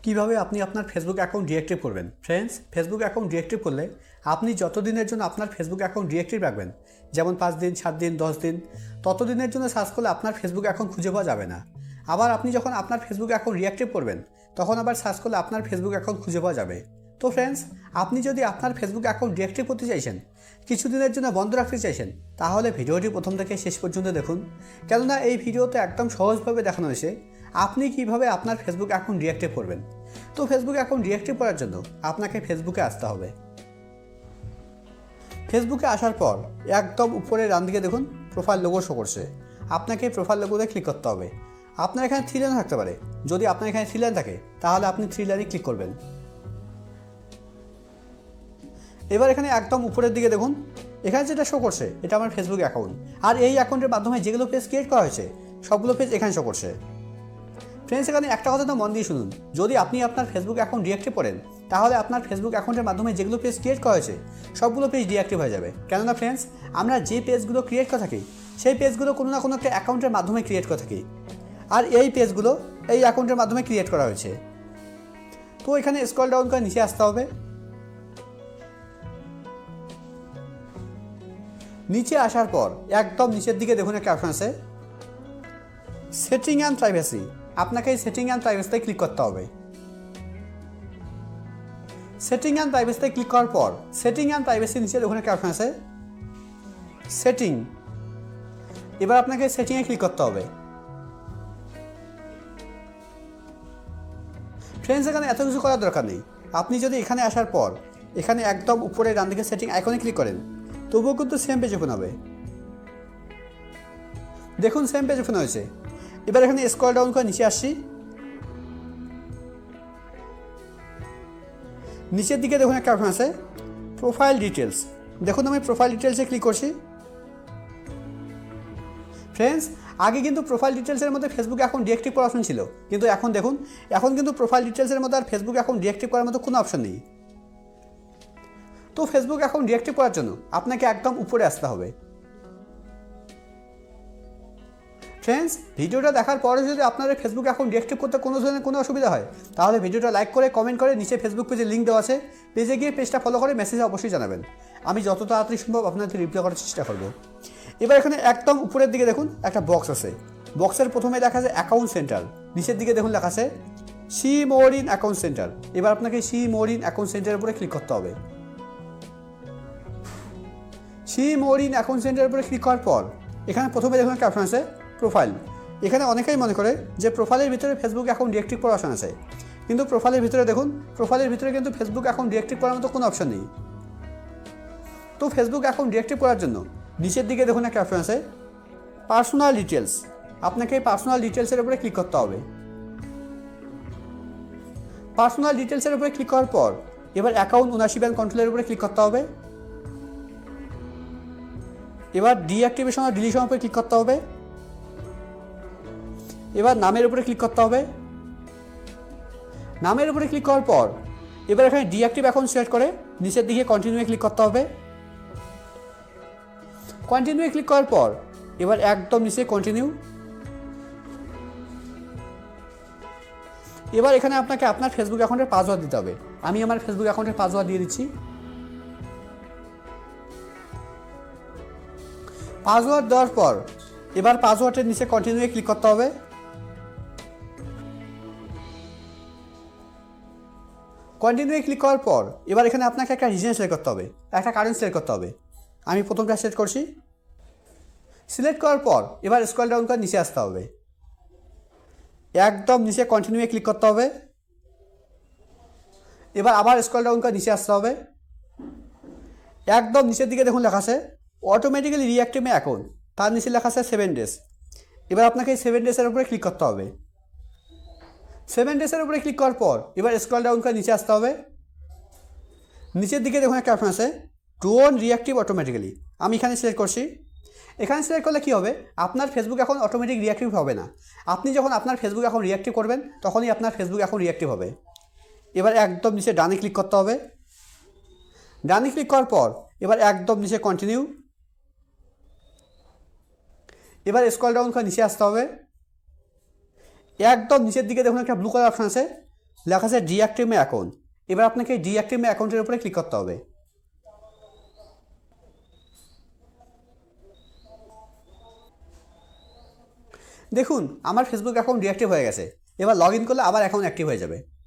কিভাবে আপনি আপনার ফেসবুক অ্যাকাউন্ট ডিঅ্যাক্টিভ করবেন। ফ্রেন্ডস, ফেসবুক অ্যাকাউন্ট ডিঅ্যাক্টিভ করলে আপনি যত দিনের জন্য আপনার ফেসবুক অ্যাকাউন্ট ডিঅ্যাক্টিভ রাখবেন, যেমন 5 দিন, 7 দিন, 10 দিন, তত দিনের জন্য সার্চ করলে আপনার ফেসবুক অ্যাকাউন্ট খুঁজে পাওয়া যাবে না। আবার আপনি যখন আপনার ফেসবুক অ্যাকাউন্ট রিঅ্যাক্টিভ করবেন, তখন আবার সার্চ করলে আপনার ফেসবুক অ্যাকাউন্ট খুঁজে পাওয়া যাবে। তো ফ্রেন্ডস, আপনি যদি আপনার ফেসবুক অ্যাকাউন্ট ডিঅ্যাক্টিভ করতে চাইছেন, কিছুদিনের জন্য বন্ধ রাখতে চাইছেন, তাহলে ভিডিওটি প্রথম থেকে শেষ পর্যন্ত দেখুন। কেননা এই ভিডিওতে একদম সহজভাবে দেখানো হয়েছে আপনি কিভাবে আপনার ফেসবুক অ্যাকাউন্ট ডিঅ্যাক্টিভ করবেন। তো ফেসবুক অ্যাকাউন্ট ডিঅ্যাক্টিভ করার জন্য আপনাকে ফেসবুকে আসতে হবে। ফেসবুকে আসার পর একদম উপরে ডান দিকে দেখুন প্রোফাইল লোগো শো করছে। আপনাকে প্রোফাইল লোগোতে ক্লিক করতে হবে। আপনার এখানে 3 লাইন থাকতে পারে। যদি আপনার এখানে 3 লাইন থাকে তাহলে আপনি 3 লাইনে ক্লিক করবেন। এবার এখানে একদম উপরের দিকে দেখুন, এখানে যেটা শো করছে এটা আমার ফেসবুক অ্যাকাউন্ট। আর এই অ্যাকাউন্টের মাধ্যমে যেগুলো পেজ ক্রিয়েট করা হয়েছে সবগুলো পেজ এখানে শো করছে। ফ্রেন্ডস, এখানে একটা কথা তো মন দিয়ে শুনুন, যদি আপনি আপনার ফেসবুক অ্যাকাউন্ট ডিঅ্যাক্টিভ করেন, তাহলে আপনার ফেসবুক অ্যাকাউন্টের মাধ্যমে যেগুলো পেজ ক্রিয়েট করা হয়েছে সবগুলো পেজ ডিঅ্যাক্টিভ হয়ে যাবে। কেননা ফ্রেন্ডস, আমরা যে পেজগুলো ক্রিয়েট করে থাকি সেই পেজগুলো কোনো না কোনো একটা অ্যাকাউন্টের মাধ্যমে ক্রিয়েট করে থাকি। আর এই পেজগুলো এই অ্যাকাউন্টের মাধ্যমে ক্রিয়েট করা হয়েছে। তো এখানে স্ক্রল ডাউন করে নিচে আসতে হবে। নিচে আসার পর একদম নিচের দিকে দেখুন একটা অপশন আছে সেটিং অ্যান্ড প্রাইভেসি। আপনাকে এই সেটিং অ্যান্ড প্রাইভেসিতে ক্লিক করতে হবে। সেটিং অ্যান্ড প্রাইভেসিতে ক্লিক করার পর সেটিং অ্যান্ড প্রাইভেসি নিচে দেখুন একটা অপশন আছে সেটিং। এবার আপনাকে সেটিংয়ে ক্লিক করতে হবে। ফ্রেন্ডস, এখানে এত কিছু করার দরকার নেই। আপনি যদি এখানে আসার পর এখানে একদম উপরে ডান দিকে সেটিং আইকনে ক্লিক করেন, তবুও কিন্তু সেম পেজ ওপেন হবে। দেখুন সেম পেজ ওপেন হয়েছে। এবার এখানে স্ক্রল ডাউন করে নিচে আসছি। নিচের দিকে দেখুন একটা অপশন আছে প্রোফাইল ডিটেলস। দেখুন আমি প্রোফাইল ডিটেলসে ক্লিক করছি। ফ্রেন্ডস, আগে কিন্তু প্রোফাইল ডিটেলসের মধ্যে ফেসবুক অ্যাকাউন্ট ডিঅ্যাক্টিভ করার অপশন ছিল, কিন্তু এখন দেখুন এখন কিন্তু প্রোফাইল ডিটেলসের মধ্যে আর ফেসবুক অ্যাকাউন্ট ডিঅ্যাক্টিভ করার মতো কোনো অপশন নেই। তো ফেসবুক অ্যাকাউন্ট ডিঅ্যাক্টিভ করার জন্য আপনাকে একদম উপরে আসতে হবে। ফ্রেন্ডস, ভিডিওটা দেখার পরে যদি আপনার ফেসবুক অ্যাকাউন্ট ডিঅ্যাক্টিভ করতে কোনো ধরনের কোনো অসুবিধা হয়, তাহলে ভিডিওটা লাইক করে কমেন্ট করে নিচে ফেসবুক পেজে লিঙ্ক দেওয়া আছে, পেজে গিয়ে পেজটা ফলো করে মেসেজে অবশ্যই জানাবেন। আমি যত তাড়াতাড়ি সম্ভব আপনাদের রিপ্লাই করার চেষ্টা করব। এবার এখানে একদম উপরের দিকে দেখুন একটা বক্স আছে। বক্সের প্রথমে লেখা আছে অ্যাকাউন্ট সেন্টার। নিচের দিকে দেখুন লেখা আছে see more in account centre. এবার আপনাকে সি মোর ইন অ্যাকাউন্ট সেন্টারের উপরে ক্লিক করতে হবে। সি মোর ইন অ্যাকাউন্ট সেন্টারের উপরে ক্লিক করার পর এখানে প্রথমে দেখুন একটা অপশন আছে প্রোফাইল। এখানে অনেকেই মনে করে যে প্রোফাইলের ভিতরে ফেসবুক অ্যাকাউন্ট ডিঅ্যাক্টিভ করার অপশন আছে, কিন্তু প্রোফাইলের ভিতরে দেখুন প্রোফাইলের ভিতরে কিন্তু ফেসবুক অ্যাকাউন্ট ডিঅ্যাক্টিভ করার মতো কোনো অপশন নেই। তো ফেসবুক অ্যাকাউন্ট ডিঅ্যাক্টিভ করার জন্য নিচের দিকে দেখুন একটা অপশন আছে পার্সোনাল ডিটেলস। আপনাকে পার্সোনাল ডিটেলসের উপরে ক্লিক করতে হবে। পার্সোনাল ডিটেলসের উপরে ক্লিক করার পর এবার অ্যাকাউন্ট ওনারশিপ অ্যান্ড কন্ট্রোলের উপরে ক্লিক করতে হবে। এবার ডিঅ্যাক্টিভেশন আর ডিলিশন উপরে ক্লিক করতে হবে। এবার নামের উপরে ক্লিক করতে হবে। নামের উপরে ক্লিক করার পর এবার এখানে ডিঅ্যাক্টিভ অ্যাকাউন্ট সিলেক্ট করে নিচের দিকে কন্টিনিউয়ে ক্লিক করতে হবে। কন্টিনিউয়ে ক্লিক করার পর এবার একদম নিচে কন্টিনিউ। এবার এখানে আপনাকে আপনার ফেসবুক অ্যাকাউন্টের পাসওয়ার্ড দিতে হবে। আমি আমার ফেসবুক অ্যাকাউন্টের পাসওয়ার্ড দিয়ে দিচ্ছি। পাসওয়ার্ড দেওয়ার পর এবার পাসওয়ার্ডের নিচে কন্টিনিউয়ে ক্লিক করতে হবে। কন্টিনিউয়ে ক্লিক করার পর এবার এখানে আপনাকে একটা রিজন সিলেক্ট করতে হবে, একটা কারেন্ট সিলেক্ট করতে হবে। আমি প্রথমটা সিলেক্ট করছি। সিলেক্ট করার পর এবার স্ক্রল ডাউন করে নিচে আসতে হবে। একদম নিচে কন্টিনিউয়ে ক্লিক করতে হবে। এবার আবার স্ক্রল ডাউন করে নিচে আসতে হবে। একদম নিচের দিকে দেখুন লেখা আছে অটোমেটিক্যালি রিঅ্যাক্টিভ মাই অ্যাকাউন্ট। তার নিচে লেখা আছে 7 ডেজ। এবার আপনাকে এই 7 ডেজের উপরে ক্লিক করতে হবে। 7 ডেজের উপরে ক্লিক করার পর এবার স্ক্রল ডাউন করে নিচে আসতে হবে। নিচের দিকে দেখুন একটা অপশন আছে ডোন্ট রিঅ্যাক্টিভ অটোমেটিক্যালি। আমি এখানে সিলেক্ট করছি। এখানে সিলেক্ট করলে কী হবে, আপনার ফেসবুক অ্যাকাউন্ট অটোমেটিক রিঅ্যাক্টিভ হবে না। আপনি যখন আপনার ফেসবুক অ্যাকাউন্ট রিঅ্যাক্টিভ করবেন তখনই আপনার ফেসবুক অ্যাকাউন্ট রিঅ্যাক্টিভ হবে। এবার একদম নিচে ডানে ক্লিক করতে হবে। ডানে ক্লিক করার পর এবার একদম নিচে কন্টিনিউ। এবার স্ক্রল ডাউন করে নিচে আসতে হবে। একদম নিচের দিকে দেখুন একটা ব্লু কালার অপশন আছে লেখা আছে ডিঅ্যাক্টিভ মাই অ্যাকাউন্ট। এবার আপনাকে ডিঅ্যাক্টিভ মাই অ্যাকাউন্টের উপরে ক্লিক করতে হবে। দেখুন আমার ফেসবুক অ্যাকাউন্ট ডিঅ্যাক্টিভ হয়ে গেছে। এবার লগ ইন করলে আবার অ্যাকাউন্ট অ্যাক্টিভ হয়ে যাবে।